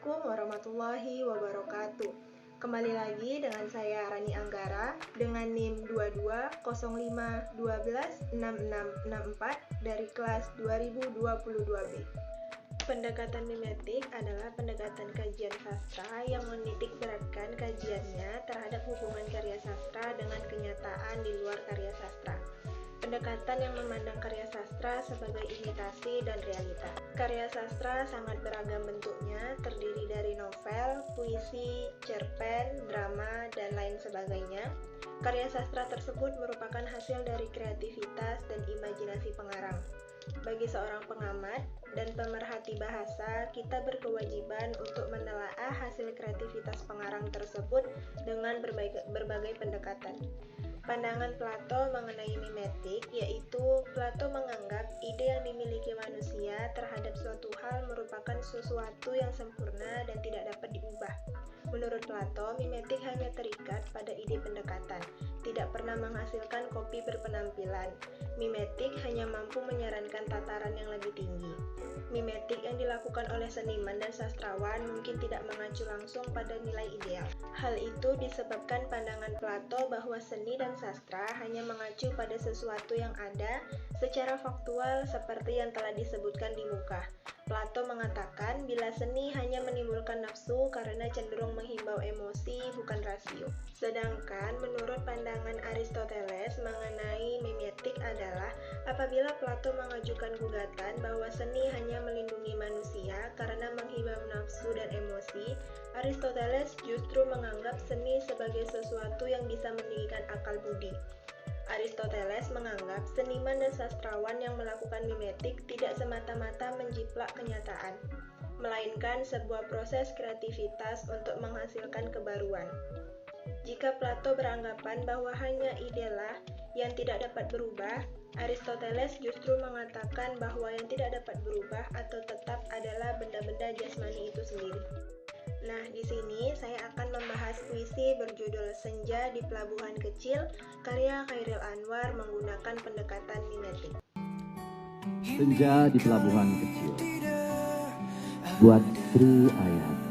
Assalamualaikum warahmatullahi wabarakatuh. Kembali lagi dengan saya Rani Anggara dengan NIM 2205126664 dari kelas 2022B. Pendekatan mimetik adalah pendekatan kajian sastra yang menitik beratkan kajiannya terhadap hubungan karya sastra dengan kenyataan di luar karya sastra. Pendekatan yang memandang karya sastra sebagai imitasi dan realita. Karya sastra sangat beragam bentuknya, terdiri dari novel, puisi, cerpen, drama, dan lain sebagainya. Karya sastra tersebut merupakan hasil dari kreativitas dan imajinasi pengarang. Bagi seorang pengamat dan pemerhati bahasa, kita berkewajiban untuk menelaah hasil kreativitas pengarang tersebut dengan berbagai pendekatan. Pandangan Plato mengenai mimetik, yaitu Plato menganggap ide yang dimiliki manusia terhadap suatu hal merupakan sesuatu yang sempurna dan tidak dapat diubah. Menurut Plato, mimetik hanya terikat pada ide pendekatan, tidak pernah menghasilkan kopi berpenampilan. Mimetik hanya mampu menyarankan tataran yang lebih tinggi. Mimetik yang dilakukan oleh seniman dan sastrawan mungkin tidak mengacu langsung pada nilai ideal. Hal itu disebabkan pandangan Plato bahwa seni dan sastra hanya mengacu pada sesuatu yang ada secara faktual seperti yang telah disebutkan di muka. Plato mengatakan bila seni hanya menimbulkan nafsu karena cenderung menghimbau emosi bukan rasio. Sedangkan menurut pandangan Aristoteles mengenai mimetik adalah apabila Plato mengajukan gugatan bahwa seni hanya melindungi manusia karena menghimbau nafsu dan emosi, Aristoteles justru menganggap seni sebagai sesuatu yang bisa meninggikan akal budi. Aristoteles menganggap seniman dan sastrawan yang melakukan mimetik tidak semata-mata menjiplak kenyataan, melainkan sebuah proses kreativitas untuk menghasilkan kebaruan. Jika Plato beranggapan bahwa hanya idelah yang tidak dapat berubah, Aristoteles justru mengatakan bahwa yang tidak dapat berubah atau tetap adalah benda-benda jasmani itu sendiri. Nah, di sini saya akan membahas puisi berjudul Senja di Pelabuhan Kecil, karya Chairil Anwar menggunakan pendekatan mimetik. Senja di Pelabuhan Kecil, buat Sri Ayati.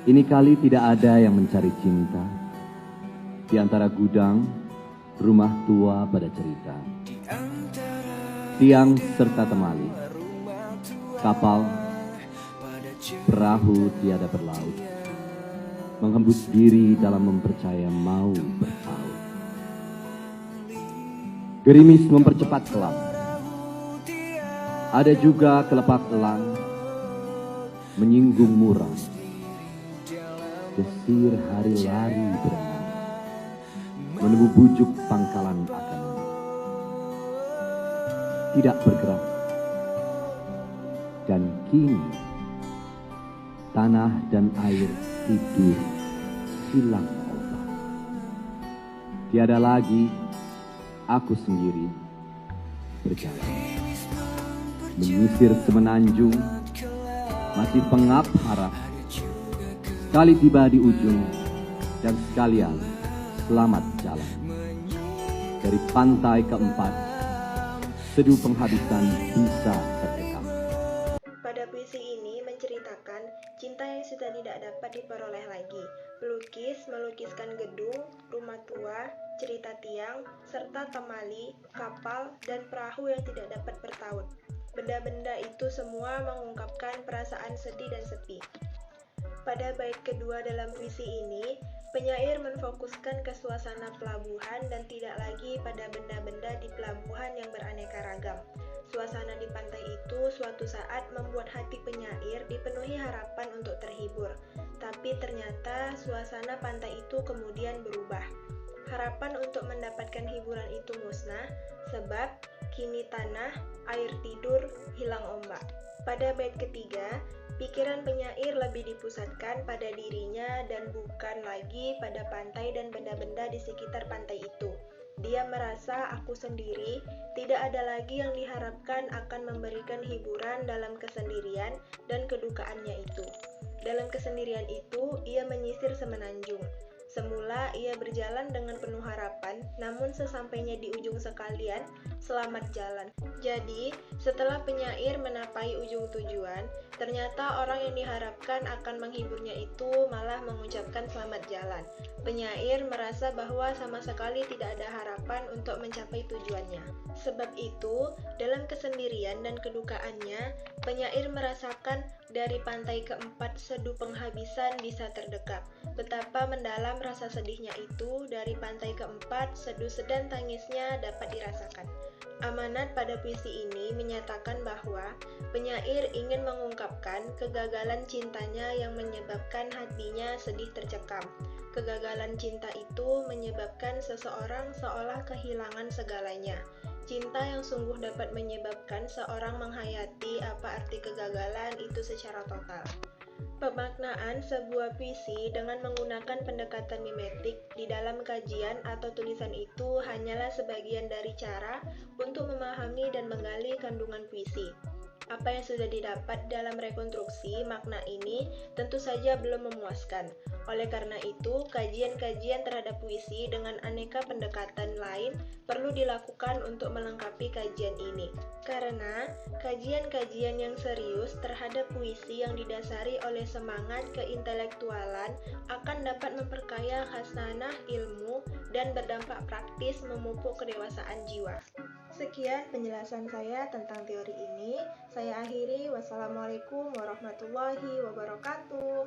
Ini kali tidak ada yang mencari cinta di antara gudang, rumah tua pada cerita, tiang serta temali, kapal, perahu tiada berlaut, menghembus diri dalam mempercaya mau berpaut. Gerimis mempercepat kelam, ada juga kelepak elang, menyinggung muram, desir hari lari berenang, menemu bujuk pangkalan akan tidak bergerak, dan kini tanah dan air tidur silang obat. Tiada lagi aku sendiri berjalan, menyisir semenanjung, masih pengap harap. Sekali tiba di ujung dan sekalian selamat jalan. Dari pantai keempat, seduh penghabisan bisa terdekat. Pada puisi ini menceritakan cinta yang sudah tidak dapat diperoleh lagi. Pelukis melukiskan gedung, rumah tua, cerita tiang, serta temali, kapal, dan perahu yang tidak dapat bertaut. Benda-benda itu semua mengungkapkan perasaan sedih dan sepi. Pada bait kedua dalam puisi ini, penyair menfokuskan ke suasana pelabuhan dan tidak lagi pada benda-benda di pelabuhan yang beraneka ragam. Suasana di pantai itu suatu saat membuat hati penyair dipenuhi harapan untuk terhibur, tapi ternyata suasana pantai itu kemudian berubah. Harapan untuk mendapatkan hiburan itu musnah, sebab kini tanah, air tidur, hilang ombak. Pada bait ketiga, pikiran penyair lebih dipusatkan pada dirinya dan bukan lagi pada pantai dan benda-benda di sekitar pantai itu. Dia merasa aku sendiri, tidak ada lagi yang diharapkan akan memberikan hiburan dalam kesendirian dan kedukaannya itu. Dalam kesendirian itu, ia menyisir semenanjung. Semula ia berjalan dengan penuh harapan, namun sesampainya di ujung sekalian, selamat jalan. Jadi, setelah penyair menapai ujung tujuan, ternyata orang yang diharapkan akan menghiburnya itu malah mengucapkan selamat jalan. Penyair merasa bahwa sama sekali tidak ada harapan untuk mencapai tujuannya. Sebab itu, dalam kesendirian dan kedukaannya, penyair merasakan dari pantai keempat sedu penghabisan bisa terdekap. Betapa mendalam rasa sedihnya itu, dari pantai keempat sedu sedan tangisnya dapat dirasakan. Amanat pada puisi ini menyatakan bahwa penyair ingin mengungkapkan kegagalan cintanya yang menyebabkan hatinya sedih tercekam. Kegagalan cinta itu menyebabkan seseorang seolah kehilangan segalanya. Cinta yang sungguh dapat menyebabkan seorang menghayati apa arti kegagalan itu secara total. Pemaknaan sebuah puisi dengan menggunakan pendekatan mimetik di dalam kajian atau tulisan itu hanyalah sebagian dari cara untuk memahami dan menggali kandungan puisi. Apa yang sudah didapat dalam rekonstruksi makna ini tentu saja belum memuaskan. Oleh karena itu, kajian-kajian terhadap puisi dengan aneka pendekatan lain perlu dilakukan untuk melengkapi kajian ini. Karena kajian-kajian yang serius terhadap puisi yang didasari oleh semangat keintelektualan akan dapat memperkaya khasanah ilmu dan berdampak praktis memupuk kedewasaan jiwa. Sekian penjelasan saya tentang teori ini. Saya akhiri. Wassalamualaikum warahmatullahi wabarakatuh.